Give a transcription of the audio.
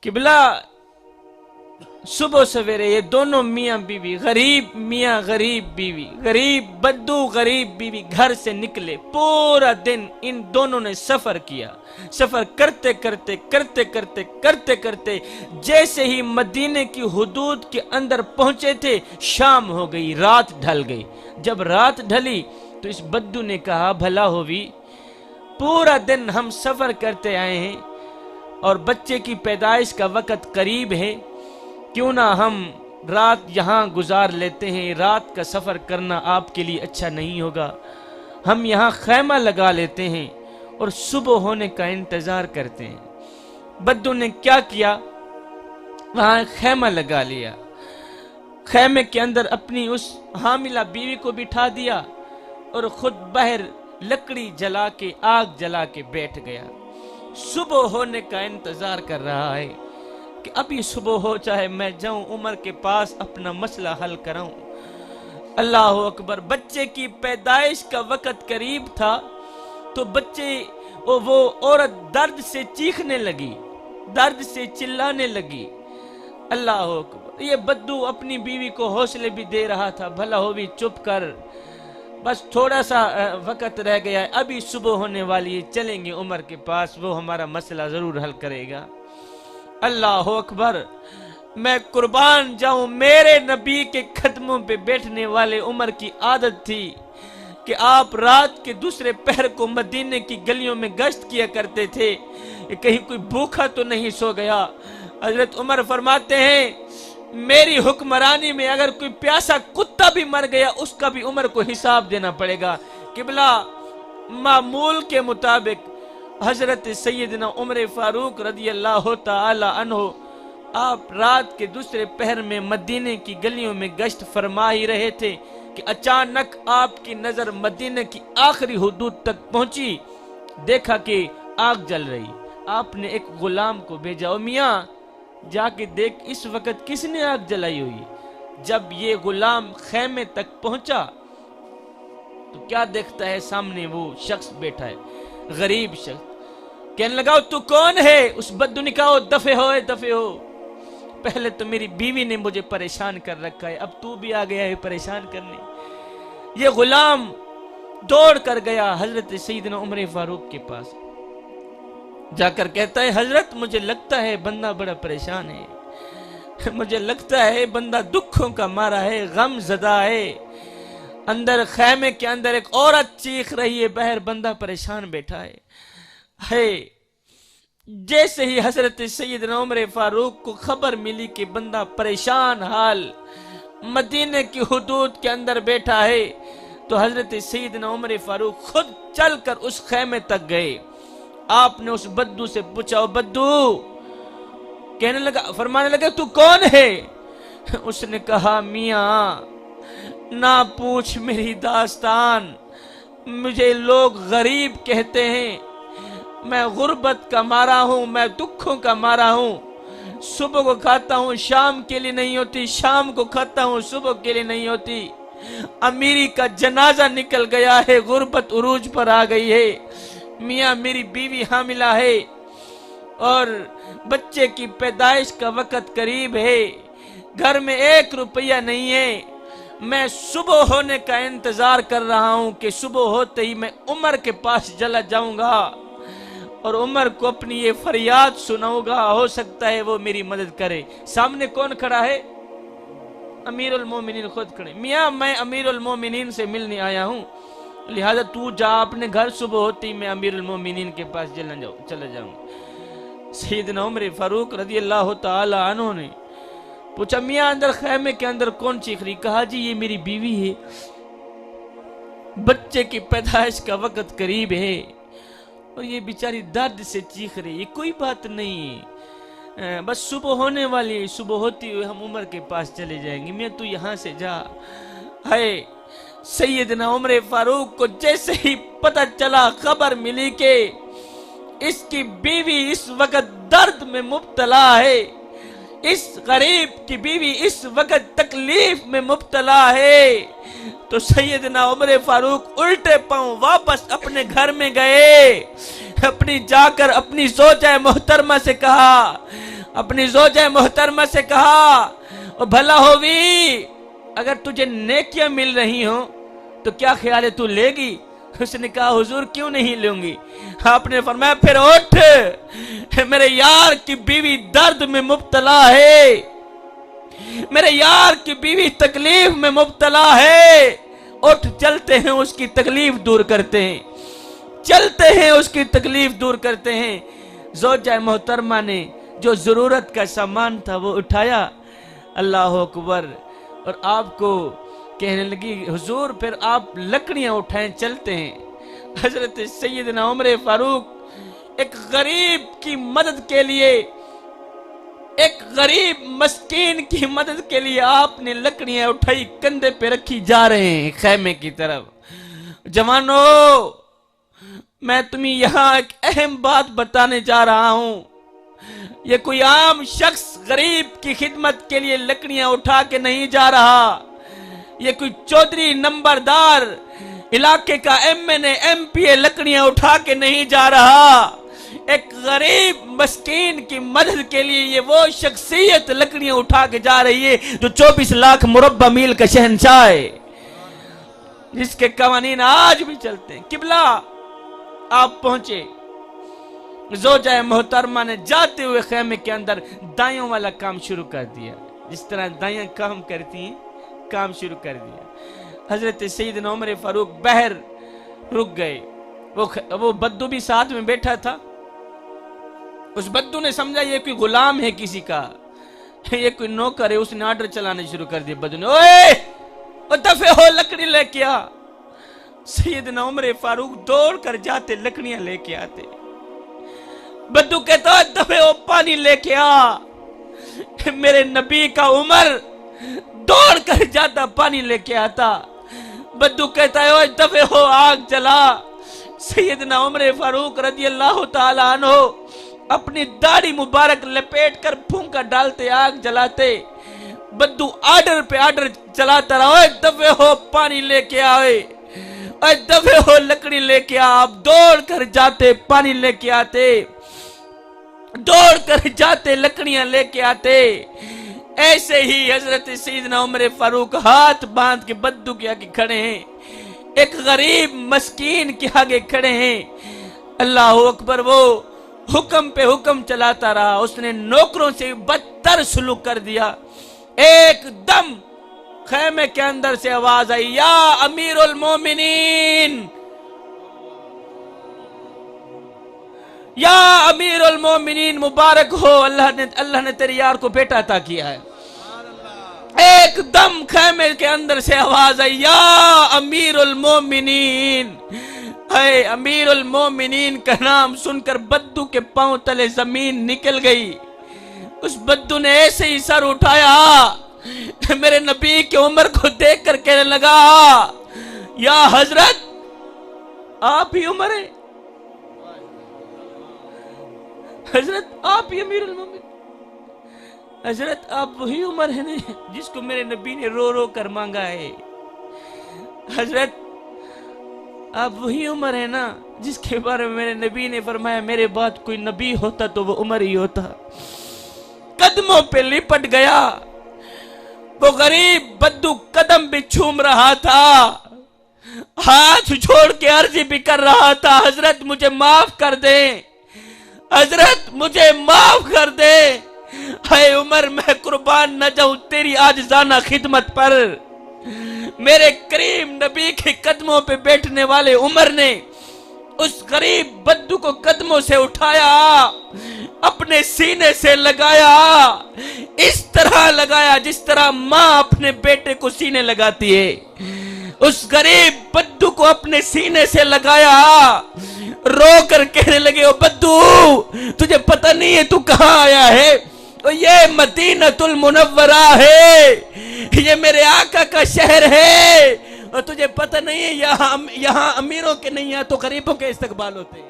قبلہ صبح سویرے یہ دونوں میاں بیوی، غریب میاں غریب بیوی، غریب بدو غریب بیوی گھر سے نکلے، پورا دن ان دونوں نے سفر کیا۔ سفر کرتے کرتے کرتے کرتے کرتے کرتے جیسے ہی مدینے کی حدود کے اندر پہنچے تھے، شام ہو گئی، رات ڈھل گئی۔ جب رات ڈھلی تو اس بدو نے کہا بھلا ہوئی، پورا دن ہم سفر کرتے آئے ہیں اور بچے کی پیدائش کا وقت قریب ہے، کیوں نہ ہم رات یہاں گزار لیتے ہیں؟ رات کا سفر کرنا آپ کے لیے اچھا نہیں ہوگا، ہم یہاں خیمہ لگا لیتے ہیں اور صبح ہونے کا انتظار کرتے ہیں۔ بدو نے کیا کیا؟ وہاں خیمہ لگا لیا، خیمے کے اندر اپنی اس حاملہ بیوی کو بٹھا دیا اور خود باہر لکڑی جلا کے، آگ جلا کے بیٹھ گیا۔ صبح ہونے کا انتظار کر رہا ہے کہ ابھی صبح ہو، چاہے میں جاؤں عمر کے پاس اپنا مسئلہ حل کراؤں۔ اللہ اکبر! بچے کی پیدائش کا وقت قریب تھا تو وہ عورت درد سے چیخنے لگی، درد سے چلانے لگی۔ اللہ اکبر! یہ بدو اپنی بیوی کو حوصلے بھی دے رہا تھا، بھلا ہو بھی چپ کر، بس تھوڑا سا وقت رہ گیا ہے، ابھی صبح ہونے والی ہے، چلیں گے عمر کے پاس، وہ ہمارا مسئلہ ضرور حل کرے گا۔ اللہ اکبر! میں قربان جاؤں، میرے نبی کے قدموں پہ بیٹھنے والے عمر کی عادت تھی کہ آپ رات کے دوسرے پہر کو مدینے کی گلیوں میں گشت کیا کرتے تھے کہ کہیں کوئی بھوکا تو نہیں سو گیا۔ حضرت عمر فرماتے ہیں میری حکمرانی میں اگر کوئی پیاسا کتا بھی مر گیا اس کا بھی عمر کو حساب دینا پڑے گا۔ قبلہ معمول کے مطابق حضرت سیدنا عمر فاروق رضی اللہ تعالی عنہ آپ رات کے دوسرے پہر میں مدینے کی گلیوں میں گشت فرما ہی رہے تھے کہ اچانک آپ کی نظر مدینے کی آخری حدود تک پہنچی، دیکھا کہ آگ جل رہی۔ آپ نے ایک غلام کو بھیجا، او میاں جا کے دیکھ اس وقت کس نے آگ جلائی ہوئی۔ جب یہ غلام خیمے تک پہنچا تو کیا دیکھتا ہے؟ سامنے وہ شخص بیٹھا ہے، غریب شخص۔ کہنے لگا تو کون ہے؟ اس بدو نے کہا دفع ہو، دفع ہو، پہلے تو میری بیوی نے مجھے پریشان کر رکھا ہے، اب تو بھی آ گیا ہے پریشان کرنے۔ یہ غلام دوڑ کر گیا حضرت سیدنا عمر فاروق کے پاس، جا کر کہتا ہے حضرت مجھے لگتا ہے بندہ بڑا پریشان ہے، مجھے لگتا ہے بندہ دکھوں کا مارا ہے، غم زدہ ہے، اندر خیمے کے اندر ایک عورت چیخ رہی ہے، باہر بندہ پریشان بیٹھا ہے۔ جیسے ہی حضرت سیدنا عمر فاروق کو خبر ملی کہ بندہ پریشان حال مدینے کی حدود کے اندر بیٹھا ہے، تو حضرت سیدنا عمر فاروق خود چل کر اس خیمے تک گئے۔ آپ نے اس بدو سے پوچھا، او بدو، کہنے لگا، فرمانے لگا تو کون ہے؟ اس نے کہا میاں نہ پوچھ میری داستان، مجھے لوگ غریب کہتے ہیں، میں غربت کا مارا ہوں، میں دکھوں کا مارا ہوں، صبح کو کھاتا ہوں شام کے لیے نہیں ہوتی، شام کو کھاتا ہوں صبح کے لیے نہیں ہوتی، امیری کا جنازہ نکل گیا ہے، غربت عروج پر آ گئی ہے، میاں میری بیوی حاملہ ہے اور بچے کی پیدائش کا وقت قریب ہے، گھر میں 1 روپیہ نہیں ہے، میں صبح ہونے کا انتظار کر رہا ہوں کہ صبح ہوتے ہی میں عمر کے پاس چلا جاؤں گا اور عمر کو اپنی یہ فریاد سناؤں گا، ہو سکتا ہے وہ میری مدد کرے۔ سامنے کون کھڑا ہے؟ امیر المومنین خود کھڑے۔ میاں میں امیر المومنین سے ملنے آیا ہوں، لہذا تو جا اپنے گھر، صبح ہوتی میں امیر المومنین کے پاس چلا جاؤں۔ سیدنا عمر فاروق رضی اللہ تعالی عنہ نے پوچھا میاں اندر خیمے کے اندر کون چیخ رہی؟ کہا جی یہ میری بیوی ہے، بچے کی پیدائش کا وقت قریب ہے اور یہ بیچاری درد سے چیخ رہی ہے، کوئی بات نہیں، بس صبح ہونے والی ہے، صبح ہوتی ہوئے ہم عمر کے پاس چلے جائیں گے، میں تو یہاں سے جا۔ ہے سیدنا عمر فاروق کو جیسے ہی پتہ چلا، خبر ملی کہ اس کی بیوی اس وقت درد میں مبتلا ہے، اس غریب کی بیوی اس وقت تکلیف میں مبتلا ہے، تو سیدنا عمر فاروق الٹے پاؤں واپس اپنے گھر میں گئے، جا کر اپنی زوجہ محترمہ سے کہا اپنی زوجہ محترمہ سے کہا او بھلا ہووی اگر تجھے نیکیاں مل رہی ہوں تو کیا خیال ہے تو لے گی؟ اس نے کہا حضور کیوں نہیں لوں گی؟ آپ نے فرمایا پھر اٹھ، میرے یار کی بیوی درد میں مبتلا ہے، میرے یار کی بیوی تکلیف میں مبتلا ہے، اٹھ چلتے ہیں اس کی تکلیف دور کرتے ہیں، چلتے ہیں اس کی تکلیف دور کرتے ہیں۔ زوجہ محترمہ نے جو ضرورت کا سامان تھا وہ اٹھایا، اللہ اکبر، اور آپ کو کہنے لگی حضور پھر آپ لکڑیاں اٹھائیں چلتے ہیں۔ حضرت سیدنا عمر فاروق ایک غریب کی مدد کے لیے، ایک غریب مسکین کی مدد کے لیے آپ نے لکڑیاں اٹھائی، کندھے پہ رکھی، جا رہے ہیں خیمے کی طرف۔ جوانو، میں تمہیں یہاں ایک اہم بات بتانے جا رہا ہوں، یہ کوئی عام شخص غریب کی خدمت کے لیے لکڑیاں اٹھا کے نہیں جا رہا، یہ کوئی چودھری نمبردار علاقے کا ایم پی لکڑیاں اٹھا کے نہیں جا رہا، ایک غریب مسکین کی مدد کے لیے یہ وہ شخصیت لکڑیاں اٹھا کے جا رہی ہے جو 24 لاکھ مربع میل کا شہنشاہ ہے، جس کے قوانین آج بھی چلتے ہیں۔ قبلہ آپ پہنچے، زوجہ محترمہ نے جاتے ہوئے خیمے کے اندر دائیوں والا کام شروع کر دیا، جس طرح دائیاں کام کرتی ہیں کام شروع کر دیا۔ حضرت سیدنا عمر فاروق بہر رک گئے، وہ بدو بھی ساتھ میں بیٹھا تھا۔ اس بدو نے سمجھا یہ کوئی غلام ہے کسی کا، یہ کوئی نوکر ہے، اس نے آرڈر چلانے شروع کر دیا۔ بدو نے اوے دفع ہو، لکڑی لے کے آ۔ سیدنا عمر فاروق دوڑ کر جاتے، لکڑیاں لے کے آتے۔ بدو کہتا ہے دفع ہو، پانی لے کے آ۔ میرے نبی کا عمر دوڑ کر جاتا، پانی لے کے آتا۔ بدو کہتا ہے اوہ دفع ہو، آگ جلا۔ سیدنا عمر فاروق رضی اللہ تعالیٰ عنہ اپنی داڑھی مبارک لپیٹ کر پھونکا ڈالتے، آگ جلاتے۔ بدو آرڈر پہ آرڈر چلاتا رہا، اوہ دفع ہو، پانی لے کے آئے، اوہ دفع ہو، لکڑی لے کے آ۔ آپ دوڑ کر جاتے، پانی لے کے آتے، دوڑ کر جاتے، لکڑیاں لے کے آتے۔ ایسے ہی حضرت سیدنا عمر فاروق ہاتھ باندھ کے بدو کے آگے کھڑے ہیں، ایک غریب مسکین کے آگے کھڑے ہیں۔ اللہ اکبر، وہ حکم پہ حکم چلاتا رہا، اس نے نوکروں سے بدتر سلوک کر دیا۔ ایک دم خیمے کے اندر سے آواز آئی، یا امیر المومنین، یا امیر المومنین، مبارک ہو، اللہ نے تیری یار کو بیٹا عطا کیا ہے۔ ایک دم خیمے کے اندر سے آواز آئی، یا امیر المومنین۔ اے امیر المومنین کا نام سن کر بدو کے پاؤں تلے زمین نکل گئی۔ اس بدو نے ایسے ہی سر اٹھایا، میرے نبی کی عمر کو دیکھ کر کہنے لگا، یا حضرت آپ ہی عمر ہیں، حضرت آپ ہی امیر المومنین، حضرت آپ وہی عمر ہیں جس کو میرے نبی نے رو رو کر مانگا ہے، حضرت آپ وہی عمر ہیں نا جس کے بارے میں میرے نبی نے فرمایا میرے بعد کوئی نبی ہوتا تو وہ عمر ہی ہوتا۔ قدموں پہ لپٹ گیا، وہ غریب بدو قدم بھی چھوم رہا تھا، ہاتھ جوڑ کے عرضی بھی کر رہا تھا، حضرت مجھے معاف کر دیں، حضرت مجھے معاف کر دے، اے عمر میں قربان نہ جاؤں تیری عاجزانہ خدمت پر۔ میرے کریم نبی کے قدموں پہ بیٹھنے والے عمر نے اس غریب بدو کو قدموں سے اٹھایا، اپنے سینے سے لگایا، اس طرح لگایا جس طرح ماں اپنے بیٹے کو سینے لگاتی ہے۔ اس غریب بدو کو اپنے سینے سے لگایا، رو کر کہنے لگے، او بدو تجھے پتہ نہیں ہے تو کہاں آیا ہے؟ یہ مدینہ المنورہ ہے، یہ میرے آقا کا شہر ہے، اور تجھے پتہ نہیں ہے یہاں امیروں کے نہیں، یہاں تو غریبوں کے استقبال ہوتے ہیں۔